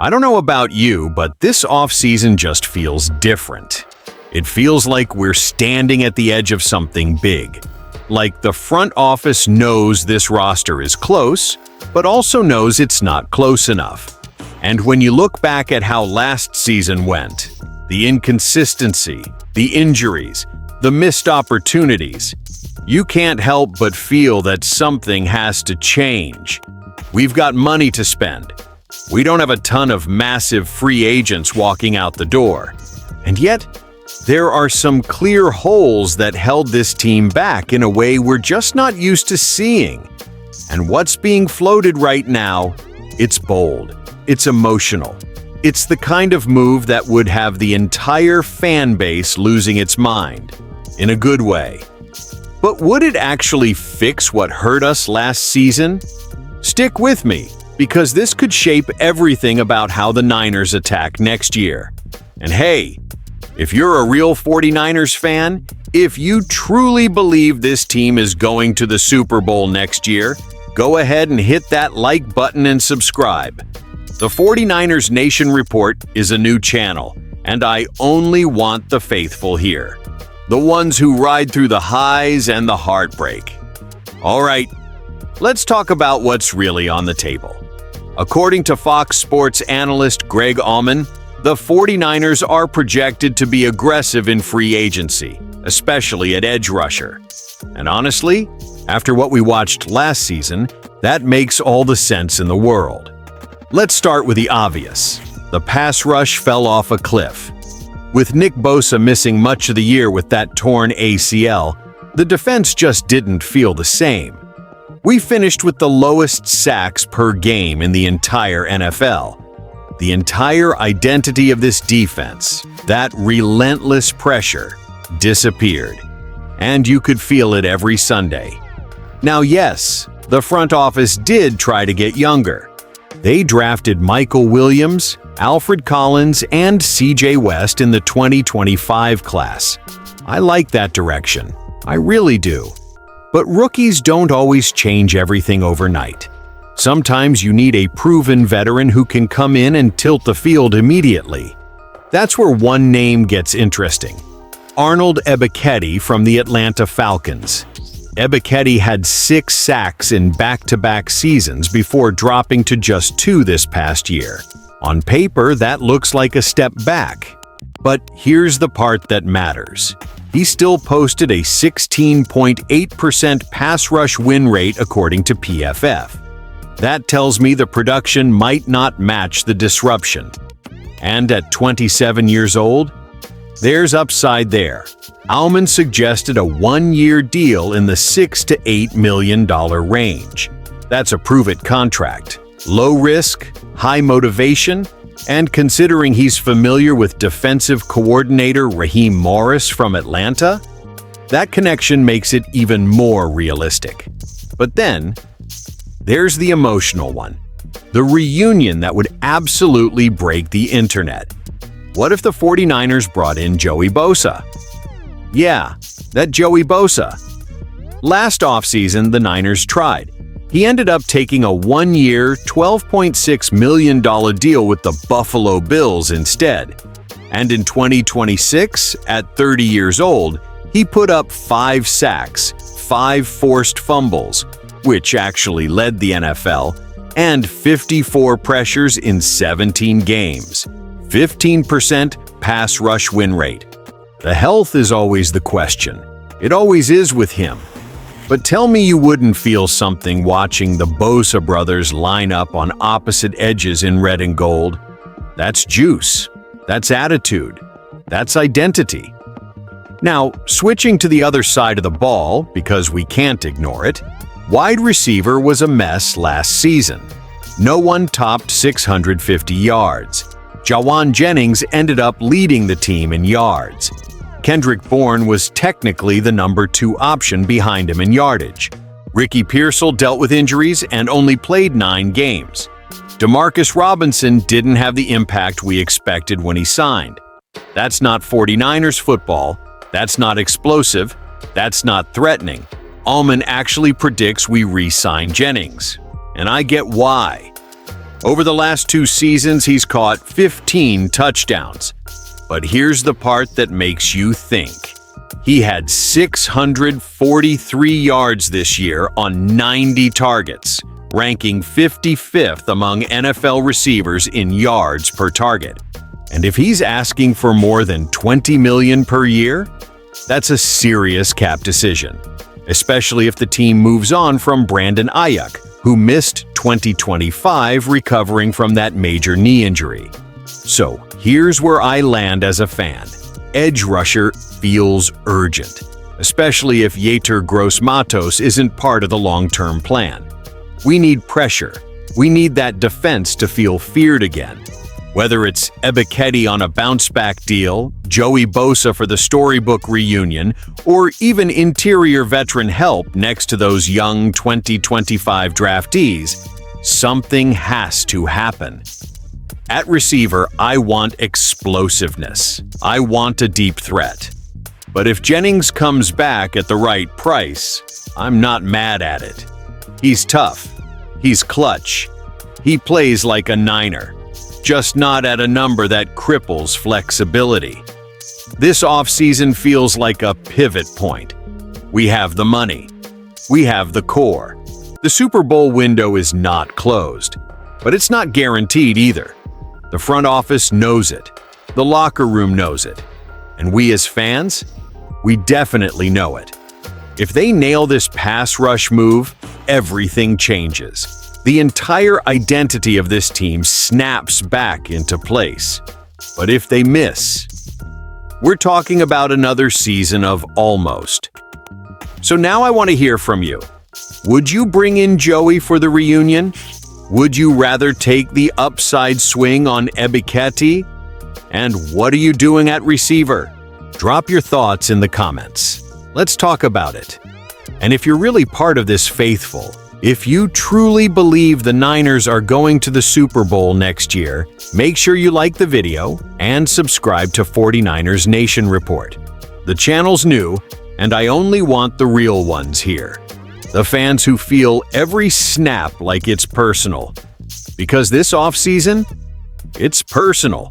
I don't know about you, but this offseason just feels different. It feels like we're standing at the edge of something big. Like the front office knows this roster is close, but also knows it's not close enough. And when you look back at how last season went, the inconsistency, the injuries, the missed opportunities, you can't help but feel that something has to change. We've got money to spend. We don't have a ton of massive free agents walking out the door. And yet, there are some clear holes that held this team back in a way we're just not used to seeing. And what's being floated right now, it's bold, it's emotional. It's the kind of move that would have the entire fan base losing its mind, in a good way. But would it actually fix what hurt us last season? Stick with me, because this could shape everything about how the Niners attack next year. And hey, if you're a real 49ers fan, if you truly believe this team is going to the Super Bowl next year, go ahead and hit that like button and subscribe. The 49ers Nation Report is a new channel, and I only want the faithful here. The ones who ride through the highs and the heartbreak. All right, let's talk about what's really on the table. According to Fox Sports analyst Greg Auman, the 49ers are projected to be aggressive in free agency, especially at edge rusher. And honestly, after what we watched last season, that makes all the sense in the world. Let's start with the obvious. The pass rush fell off a cliff. With Nick Bosa missing much of the year with that torn ACL, the defense just didn't feel the same. We finished with the lowest sacks per game in the entire NFL. The entire identity of this defense, that relentless pressure, disappeared. And you could feel it every Sunday. Now yes, the front office did try to get younger. They drafted Michael Williams, Alfred Collins, and CJ West in the 2025 class. I like that direction. I really do. But rookies don't always change everything overnight. Sometimes you need a proven veteran who can come in and tilt the field immediately. That's where one name gets interesting. Arnold Ebiketie from the Atlanta Falcons. Ebiketie had 6 sacks in back-to-back seasons before dropping to just 2 this past year. On paper, that looks like a step back. But here's the part that matters. He still posted a 16.8% pass rush win rate according to PFF. That tells me the production might not match the disruption. And at 27 years old, there's upside there. Auman suggested a 1-year deal in the $6 to $8 million range. That's a prove-it contract. Low risk, high motivation, and considering he's familiar with defensive coordinator Raheem Morris from Atlanta, that connection makes it even more realistic. But then, there's the emotional one. The reunion that would absolutely break the internet. What if the 49ers brought in Joey Bosa? Yeah, that Joey Bosa. Last offseason, the Niners tried. He ended up taking a 1-year, $12.6 million deal with the Buffalo Bills instead. And in 2026, at 30 years old, he put up 5 sacks, 5 forced fumbles, which actually led the NFL, and 54 pressures in 17 games. 15% pass rush win rate. The health is always the question. It always is with him. But tell me you wouldn't feel something watching the Bosa brothers line up on opposite edges in red and gold. That's juice. That's attitude. That's identity. Now, switching to the other side of the ball, because we can't ignore it, wide receiver was a mess last season. No one topped 650 yards. Jawan Jennings ended up leading the team in yards. Kendrick Bourne was technically the number 2 option behind him in yardage. Ricky Pearsall dealt with injuries and only played 9 games. Demarcus Robinson didn't have the impact we expected when he signed. That's not 49ers football, that's not explosive, that's not threatening. Auman actually predicts we re-sign Jennings. And I get why. Over the last 2 seasons, he's caught 15 touchdowns. But here's the part that makes you think. He had 643 yards this year on 90 targets, ranking 55th among NFL receivers in yards per target. And if he's asking for more than $20 million per year, that's a serious cap decision, especially if the team moves on from Brandon Ayuk, who missed 2025 recovering from that major knee injury. So here's where I land as a fan. Edge rusher feels urgent, especially if Yetur Gross-Matos isn't part of the long-term plan. We need pressure. We need that defense to feel feared again. Whether it's Ebiketie on a bounce-back deal, Joey Bosa for the storybook reunion, or even interior veteran help next to those young 2025 draftees, something has to happen. At receiver, I want explosiveness. I want a deep threat. But if Jennings comes back at the right price, I'm not mad at it. He's tough. He's clutch. He plays like a Niner, just not at a number that cripples flexibility. This offseason feels like a pivot point. We have the money. We have the core. The Super Bowl window is not closed, but it's not guaranteed either. The front office knows it. The locker room knows it. And we as fans, we definitely know it. If they nail this pass rush move, everything changes. The entire identity of this team snaps back into place. But if they miss, we're talking about another season of almost. So now I want to hear from you. Would you bring in Joey for the reunion? Would you rather take the upside swing on Ebiketie? And what are you doing at receiver? Drop your thoughts in the comments. Let's talk about it. And if you're really part of this faithful, if you truly believe the Niners are going to the Super Bowl next year, make sure you like the video and subscribe to 49ers Nation Report. The channel's new, and I only want the real ones here. The fans who feel every snap like it's personal. Because this offseason, it's personal.